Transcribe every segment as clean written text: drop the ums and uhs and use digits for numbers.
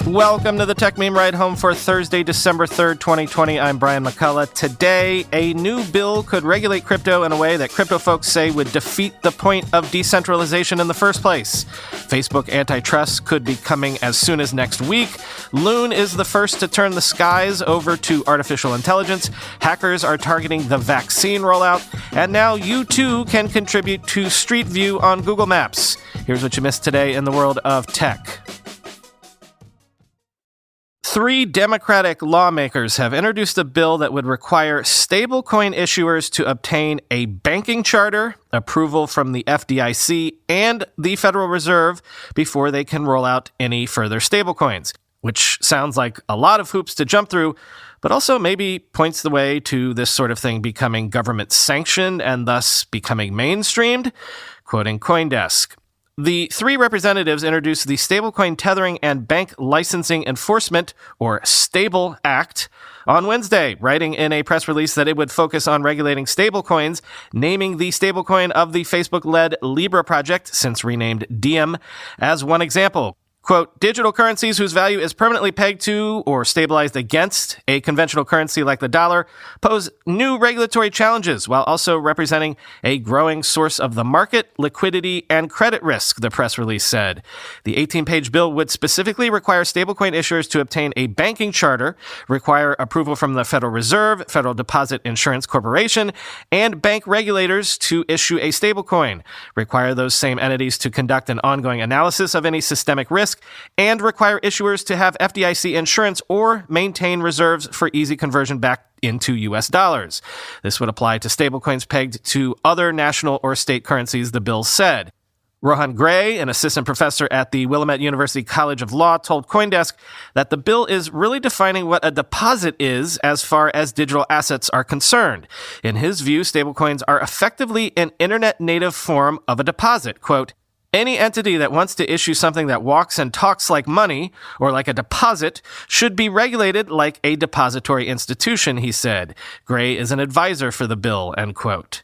Welcome to the Tech Meme Ride Home for Thursday, December 3rd, 2020. I'm Brian McCullough. Today, a new bill could regulate crypto in a way that crypto folks say would defeat the point of decentralization in the first place. Facebook antitrust could be coming as soon as next week. Loon is the first to turn the skies over to artificial intelligence. Hackers are targeting the vaccine rollout. And now you too can contribute to Street View on Google Maps. Here's what you missed today in the world of tech. 3 Democratic lawmakers have introduced a bill that would require stablecoin issuers to obtain a banking charter, approval from the FDIC, and the Federal Reserve before they can roll out any further stablecoins, which sounds like a lot of hoops to jump through, but also maybe points the way to this sort of thing becoming government-sanctioned and thus becoming mainstreamed, quoting CoinDesk. The 3 representatives introduced the Stablecoin Tethering and Bank Licensing Enforcement, or STABLE Act, on Wednesday, writing in a press release that it would focus on regulating stablecoins, naming the stablecoin of the Facebook-led Libra project, since renamed Diem, as one example. Quote, digital currencies whose value is permanently pegged to or stabilized against a conventional currency like the dollar pose new regulatory challenges while also representing a growing source of the market, liquidity, and credit risk, the press release said. The 18-page bill would specifically require stablecoin issuers to obtain a banking charter, require approval from the Federal Reserve, Federal Deposit Insurance Corporation, and bank regulators to issue a stablecoin, require those same entities to conduct an ongoing analysis of any systemic risk, and require issuers to have FDIC insurance or maintain reserves for easy conversion back into U.S. dollars. This would apply to stablecoins pegged to other national or state currencies, the bill said. Rohan Gray, an assistant professor at the Willamette University College of Law, told CoinDesk that the bill is really defining what a deposit is as far as digital assets are concerned. In his view, stablecoins are effectively an internet-native form of a deposit. Quote, any entity that wants to issue something that walks and talks like money, or like a deposit, should be regulated like a depository institution, he said. Gray is an advisor for the bill, end quote.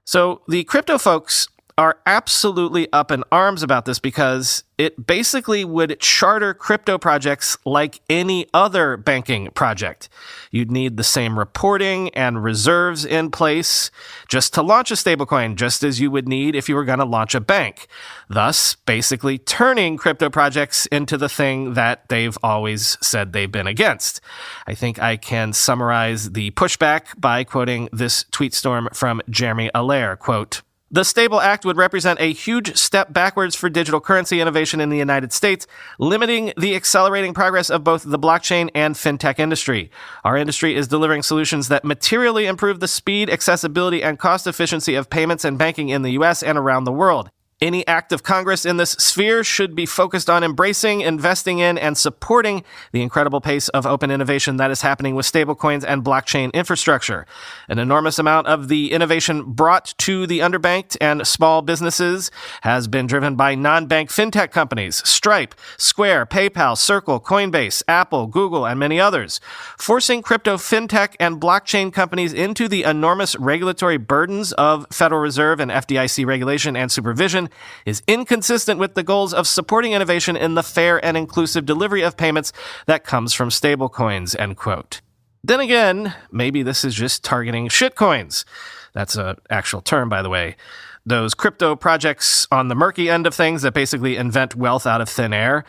So the crypto folks are absolutely up in arms about this because it basically would charter crypto projects like any other banking project. You'd need the same reporting and reserves in place just to launch a stablecoin, just as you would need if you were going to launch a bank. Thus, basically turning crypto projects into the thing that they've always said they've been against. I think I can summarize the pushback by quoting this tweet storm from Jeremy Allaire, quote, the Stable Act would represent a huge step backwards for digital currency innovation in the United States, limiting the accelerating progress of both the blockchain and fintech industry. Our industry is delivering solutions that materially improve the speed, accessibility, and cost efficiency of payments and banking in the U.S. and around the world. Any act of Congress in this sphere should be focused on embracing, investing in, and supporting the incredible pace of open innovation that is happening with stablecoins and blockchain infrastructure. An enormous amount of the innovation brought to the underbanked and small businesses has been driven by non-bank fintech companies, Stripe, Square, PayPal, Circle, Coinbase, Apple, Google, and many others. Forcing crypto fintech and blockchain companies into the enormous regulatory burdens of Federal Reserve and FDIC regulation and supervision is inconsistent with the goals of supporting innovation in the fair and inclusive delivery of payments that comes from stablecoins, end quote. Then again, maybe this is just targeting shitcoins. That's an actual term, by the way. Those crypto projects on the murky end of things that basically invent wealth out of thin air.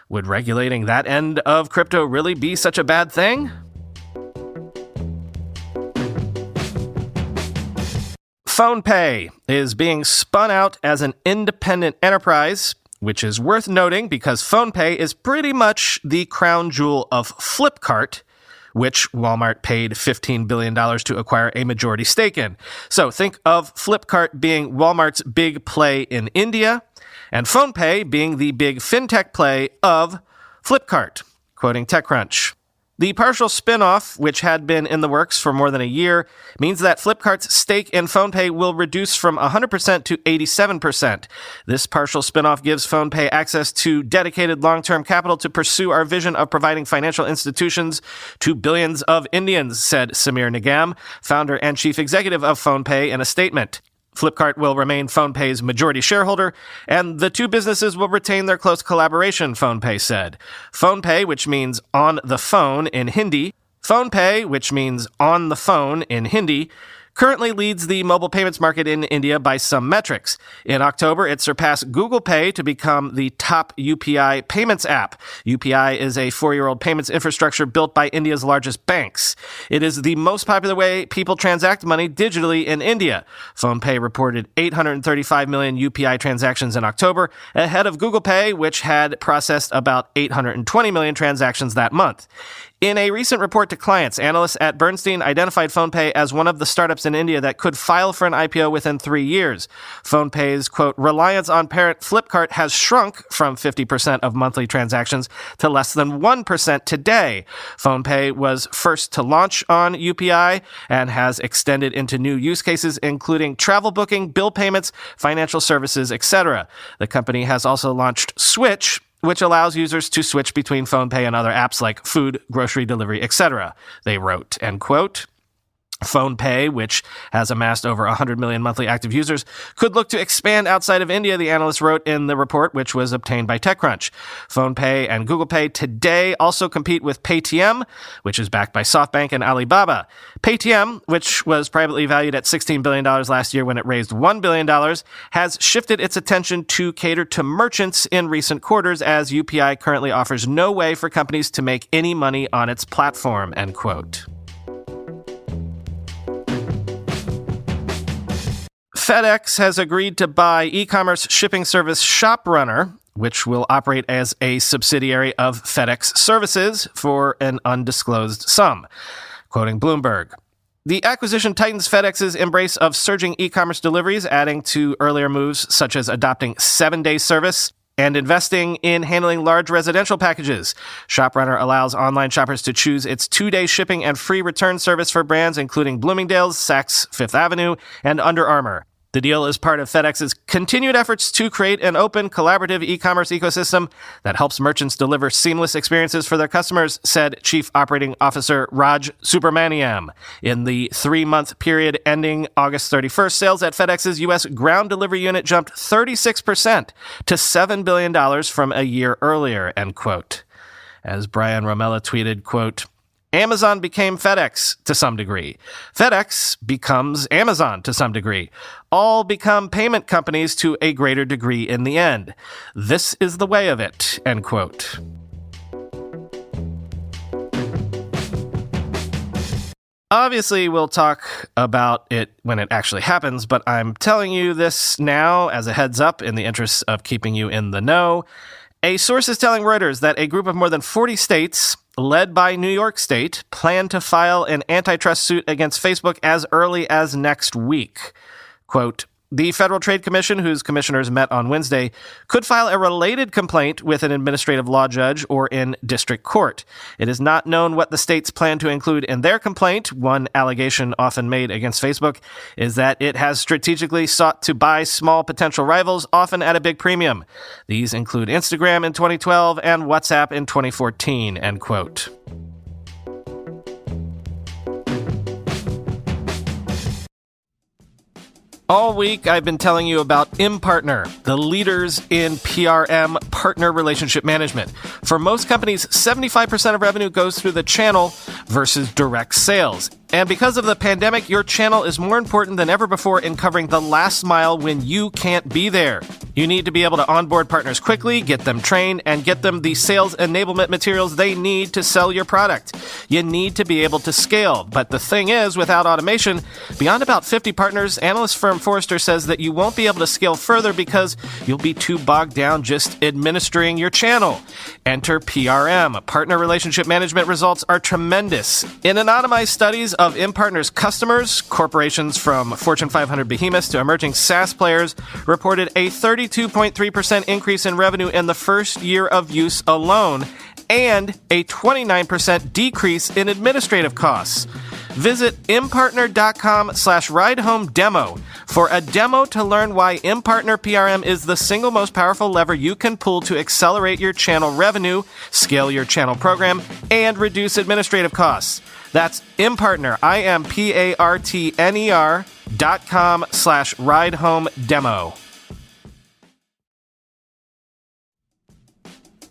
Would regulating that end of crypto really be such a bad thing? PhonePe is being spun out as an independent enterprise, which is worth noting because PhonePe is pretty much the crown jewel of Flipkart, which Walmart paid $15 billion to acquire a majority stake in. So think of Flipkart being Walmart's big play in India, and PhonePe being the big fintech play of Flipkart, quoting TechCrunch. The partial spin-off, which had been in the works for more than a year, means that Flipkart's stake in PhonePe will reduce from 100% to 87%. This partial spin-off gives PhonePe access to dedicated long-term capital to pursue our vision of providing financial institutions to billions of Indians, said Samir Nigam, founder and chief executive of PhonePe, in a statement. Flipkart will remain PhonePe's majority shareholder, and the two businesses will retain their close collaboration, PhonePe said. PhonePe, which means on the phone in Hindi, PhonePe, which means on the phone in Hindi, currently leads the mobile payments market in India by some metrics. In October, it surpassed Google Pay to become the top UPI payments app. UPI is a 4-year-old payments infrastructure built by India's largest banks. It is the most popular way people transact money digitally in India. PhonePe reported 835 million UPI transactions in October, ahead of Google Pay, which had processed about 820 million transactions that month. In a recent report to clients, analysts at Bernstein identified PhonePe as one of the startups in India that could file for an IPO within 3 years. PhonePe's, quote, reliance on parent Flipkart has shrunk from 50% of monthly transactions to less than 1% today. PhonePe was first to launch on UPI and has extended into new use cases, including travel booking, bill payments, financial services, etc. The company has also launched Switch, which allows users to switch between PhonePe and other apps like food, grocery delivery, etc., they wrote, end quote. PhonePe, which has amassed over 100 million monthly active users, could look to expand outside of India, the analyst wrote in the report, which was obtained by TechCrunch. PhonePe and Google Pay today also compete with Paytm, which is backed by SoftBank and Alibaba. Paytm, which was privately valued at $16 billion last year when it raised $1 billion, has shifted its attention to cater to merchants in recent quarters, as UPI currently offers no way for companies to make any money on its platform, end quote. FedEx has agreed to buy e-commerce shipping service ShopRunner, which will operate as a subsidiary of FedEx Services, for an undisclosed sum. Quoting Bloomberg, the acquisition tightens FedEx's embrace of surging e-commerce deliveries, adding to earlier moves such as adopting 7-day service and investing in handling large residential packages. ShopRunner allows online shoppers to choose its 2-day shipping and free return service for brands including Bloomingdale's, Saks Fifth Avenue, and Under Armour. The deal is part of FedEx's continued efforts to create an open, collaborative e-commerce ecosystem that helps merchants deliver seamless experiences for their customers, said Chief Operating Officer Raj Subramaniam. In the 3-month period ending August 31st, sales at FedEx's U.S. ground delivery unit jumped 36% to $7 billion from a year earlier, end quote. As Brian Romella tweeted, quote, Amazon became FedEx to some degree. FedEx becomes Amazon to some degree. All become payment companies to a greater degree in the end. This is the way of it, end quote. Obviously, we'll talk about it when it actually happens, but I'm telling you this now as a heads up in the interest of keeping you in the know. A source is telling Reuters that a group of more than 40 states, led by New York State, plan to file an antitrust suit against Facebook as early as next week. Quote, the Federal Trade Commission, whose commissioners met on Wednesday, could file a related complaint with an administrative law judge or in district court. It is not known what the states plan to include in their complaint. One allegation often made against Facebook is that it has strategically sought to buy small potential rivals, often at a big premium. These include Instagram in 2012 and WhatsApp in 2014, end quote. All week, I've been telling you about ImPartner, the leaders in PRM, partner relationship management. For most companies, 75% of revenue goes through the channel versus direct sales. And because of the pandemic, your channel is more important than ever before in covering the last mile when you can't be there. You need to be able to onboard partners quickly, get them trained, and get them the sales enablement materials they need to sell your product. You need to be able to scale. But the thing is, without automation, beyond about 50 partners, analyst firm Forrester says that you won't be able to scale further because you'll be too bogged down just administering your channel. Enter PRM. Partner relationship management results are tremendous. In anonymized studies of ImPartner's customers, corporations from Fortune 500 behemoths to emerging SaaS players reported a 32.3% increase in revenue in the first year of use alone, and a 29% decrease in administrative costs. Visit impartner.com/ridehomedemo for a demo to learn why impartner PRM is the single most powerful lever you can pull to accelerate your channel revenue, scale your channel program, and reduce administrative costs. That's impartner, impartner.com/ridehomedemo.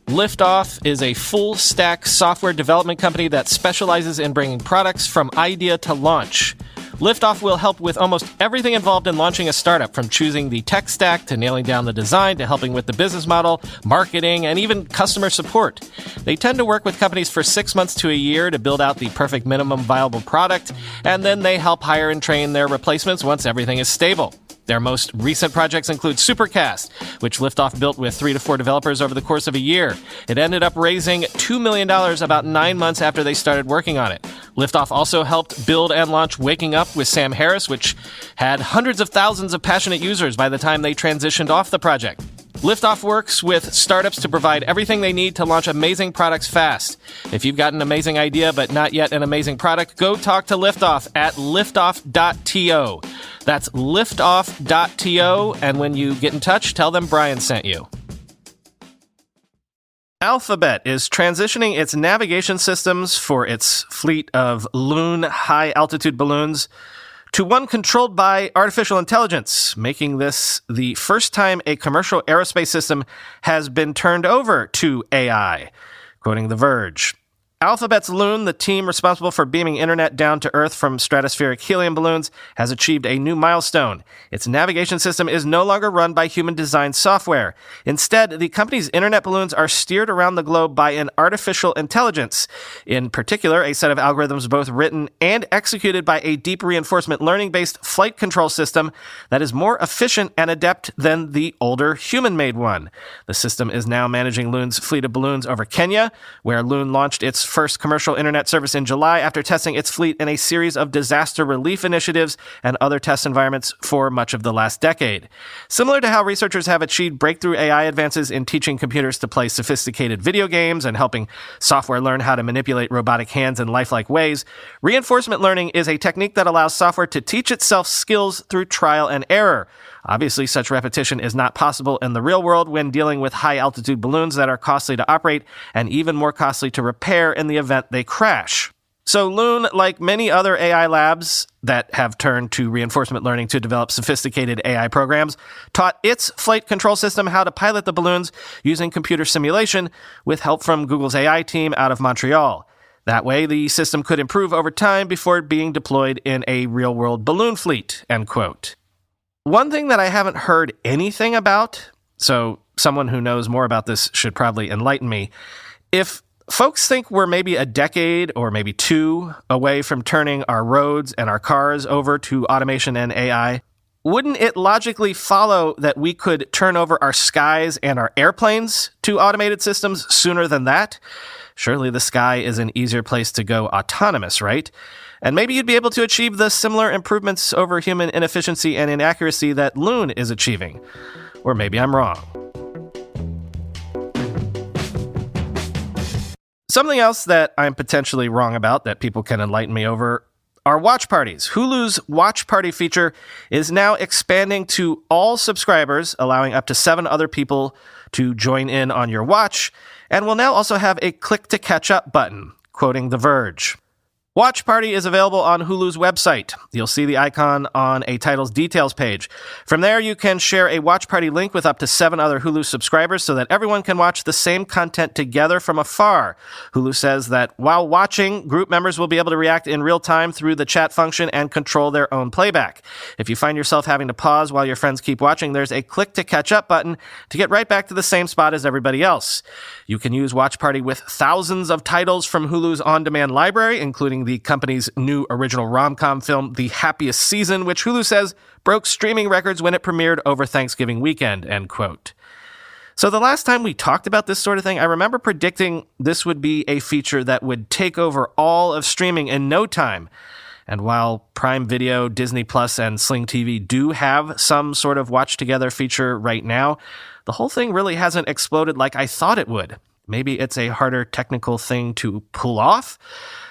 Liftoff is a full-stack software development company that specializes in bringing products from idea to launch. Liftoff will help with almost everything involved in launching a startup, from choosing the tech stack to nailing down the design to helping with the business model, marketing, and even customer support. They tend to work with companies for 6 months to a year to build out the perfect minimum viable product, and then they help hire and train their replacements once everything is stable. Their most recent projects include Supercast, which Liftoff built with 3 to 4 developers over the course of a year. It ended up raising $2 million about 9 months after they started working on it. Liftoff also helped build and launch Waking Up with Sam Harris, which had hundreds of thousands of passionate users by the time they transitioned off the project. Liftoff works with startups to provide everything they need to launch amazing products fast. If you've got an amazing idea but not yet an amazing product, go talk to Liftoff at Liftoff.to. That's Liftoff.to, and when you get in touch, tell them Brian sent you. Alphabet is transitioning its navigation systems for its fleet of Loon high-altitude balloons to one controlled by artificial intelligence, making this the first time a commercial aerospace system has been turned over to AI. Quoting The Verge, Alphabet's Loon, the team responsible for beaming internet down to Earth from stratospheric helium balloons, has achieved a new milestone. Its navigation system is no longer run by human-designed software. Instead, the company's internet balloons are steered around the globe by an artificial intelligence. In particular, a set of algorithms both written and executed by a deep reinforcement learning-based flight control system that is more efficient and adept than the older human-made one. The system is now managing Loon's fleet of balloons over Kenya, where Loon launched its first commercial internet service in July after testing its fleet in a series of disaster relief initiatives and other test environments for much of the last decade. Similar to how researchers have achieved breakthrough AI advances in teaching computers to play sophisticated video games and helping software learn how to manipulate robotic hands in lifelike ways, reinforcement learning is a technique that allows software to teach itself skills through trial and error. Obviously, such repetition is not possible in the real world when dealing with high-altitude balloons that are costly to operate and even more costly to repair in the event they crash. So Loon, like many other AI labs that have turned to reinforcement learning to develop sophisticated AI programs, taught its flight control system how to pilot the balloons using computer simulation with help from Google's AI team out of Montreal. That way, the system could improve over time before being deployed in a real-world balloon fleet, end quote. One thing that I haven't heard anything about, so someone who knows more about this should probably enlighten me. If folks think we're maybe a decade or maybe 2 away from turning our roads and our cars over to automation and AI, wouldn't it logically follow that we could turn over our skies and our airplanes to automated systems sooner than that? Surely the sky is an easier place to go autonomous, right? And maybe you'd be able to achieve the similar improvements over human inefficiency and inaccuracy that Loon is achieving. Or maybe I'm wrong. Something else that I'm potentially wrong about that people can enlighten me over are watch parties. Hulu's watch party feature is now expanding to all subscribers, allowing up to 7 other people to join in on your watch, and will now also have a click to catch up button, quoting The Verge. Watch Party is available on Hulu's website. You'll see the icon on a title's details page. From there, you can share a Watch Party link with up to 7 other Hulu subscribers so that everyone can watch the same content together from afar. Hulu says that while watching, group members will be able to react in real time through the chat function and control their own playback. If you find yourself having to pause while your friends keep watching, there's a click to catch up button to get right back to the same spot as everybody else. You can use Watch Party with thousands of titles from Hulu's on-demand library, including the company's new original rom-com film, The Happiest Season, which Hulu says broke streaming records when it premiered over Thanksgiving weekend, end quote. So the last time we talked about this sort of thing, I remember predicting this would be a feature that would take over all of streaming in no time. And while Prime Video, Disney Plus, and Sling TV do have some sort of watch together feature right now, the whole thing really hasn't exploded like I thought it would. Maybe it's a harder technical thing to pull off,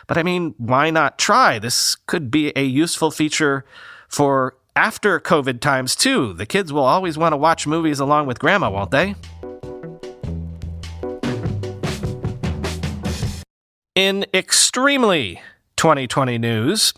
but I mean, why not try? This could be a useful feature for after COVID times too. The kids will always want to watch movies along with grandma, won't they? In extremely 2020 news,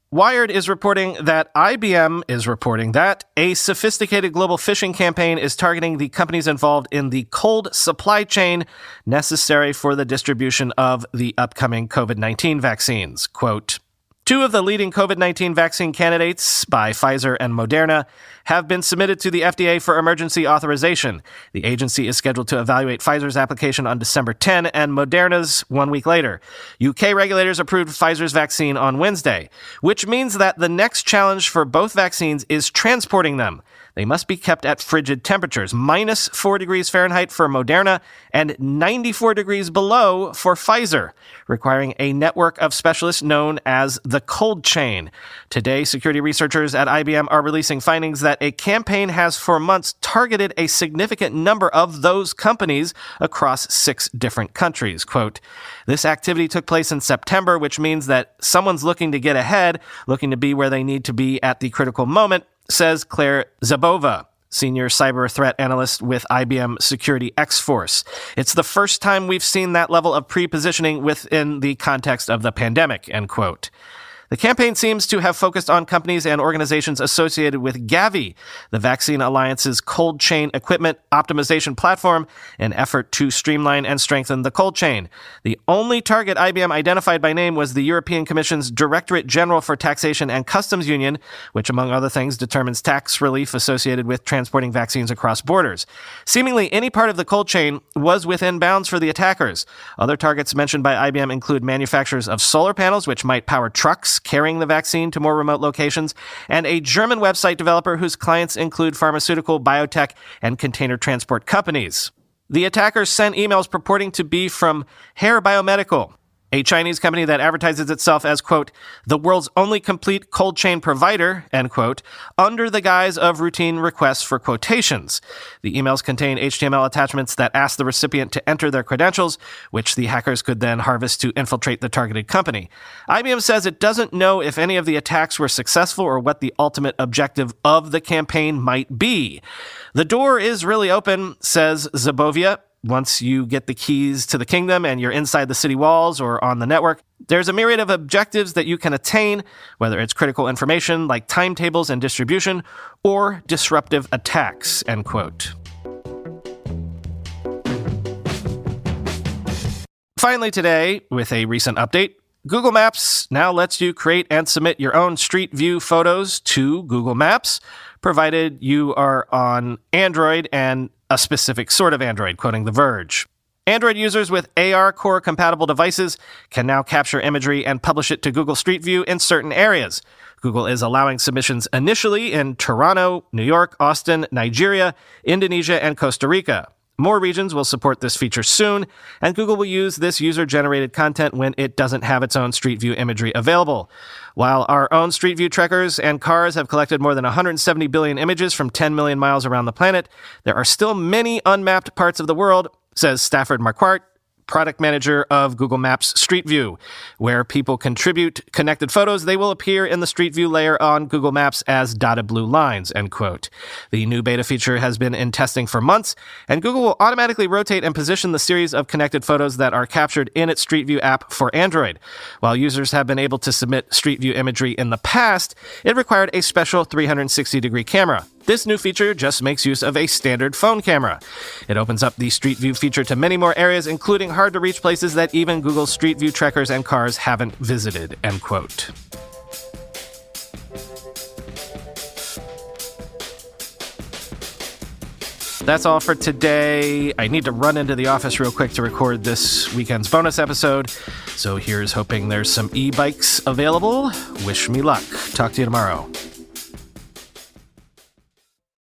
Wired is reporting that IBM is reporting that a sophisticated global phishing campaign is targeting the companies involved in the cold supply chain necessary for the distribution of the upcoming COVID-19 vaccines. Quote, two of the leading COVID-19 vaccine candidates by Pfizer and Moderna have been submitted to the FDA for emergency authorization. The agency is scheduled to evaluate Pfizer's application on December 10 and Moderna's 1 week later. UK regulators approved Pfizer's vaccine on Wednesday, which means that the next challenge for both vaccines is transporting them. They must be kept at frigid temperatures, minus 4 degrees Fahrenheit for Moderna and 94 degrees below for Pfizer, requiring a network of specialists known as the cold chain. Today, security researchers at IBM are releasing findings that a campaign has for months targeted a significant number of those companies across 6 different countries. Quote, this activity took place in September, which means that someone's looking to get ahead, looking to be where they need to be at the critical moment, says Claire Zabova, senior cyber threat analyst with IBM Security X-Force. It's the first time we've seen that level of pre-positioning within the context of the pandemic, end quote. The campaign seems to have focused on companies and organizations associated with Gavi, the Vaccine Alliance's cold chain equipment optimization platform, an effort to streamline and strengthen the cold chain. The only target IBM identified by name was the European Commission's Directorate General for Taxation and Customs Union, which, among other things, determines tax relief associated with transporting vaccines across borders. Seemingly any part of the cold chain was within bounds for the attackers. Other targets mentioned by IBM include manufacturers of solar panels, which might power trucks carrying the vaccine to more remote locations, and a German website developer whose clients include pharmaceutical, biotech, and container transport companies. The attackers sent emails purporting to be from Hair Biomedical, a Chinese company that advertises itself as, quote, the world's only complete cold chain provider, end quote, under the guise of routine requests for quotations. The emails contain HTML attachments that ask the recipient to enter their credentials, which the hackers could then harvest to infiltrate the targeted company. IBM says it doesn't know if any of the attacks were successful or what the ultimate objective of the campaign might be. The door is really open, says Zabovia. Once you get the keys to the kingdom and you're inside the city walls or on the network, there's a myriad of objectives that you can attain, whether it's critical information like timetables and distribution or disruptive attacks, end quote. Finally today, with a recent update, Google Maps now lets you create and submit your own Street View photos to Google Maps, provided you are on Android and a specific sort of Android, quoting The Verge. Android users with AR Core compatible devices can now capture imagery and publish it to Google Street View in certain areas. Google is allowing submissions initially in Toronto, New York, Austin, Nigeria, Indonesia, and Costa Rica. More regions will support this feature soon, and Google will use this user-generated content when it doesn't have its own Street View imagery available. While our own Street View trekkers and cars have collected more than 170 billion images from 10 million miles around the planet, there are still many unmapped parts of the world, says Stafford Marquardt, product manager of Google Maps Street View. Where people contribute connected photos, they will appear in the Street View layer on Google Maps as dotted blue lines, end quote. The new beta feature has been in testing for months, and Google will automatically rotate and position the series of connected photos that are captured in its Street View app for Android. While users have been able to submit Street View imagery in the past, it required a special 360-degree camera. This new feature just makes use of a standard phone camera. It opens up the Street View feature to many more areas, including hard-to-reach places that even Google's Street View trekkers and cars haven't visited, end quote. That's all for today. I need to run into the office real quick to record this weekend's bonus episode. So here's hoping there's some e-bikes available. Wish me luck. Talk to you tomorrow.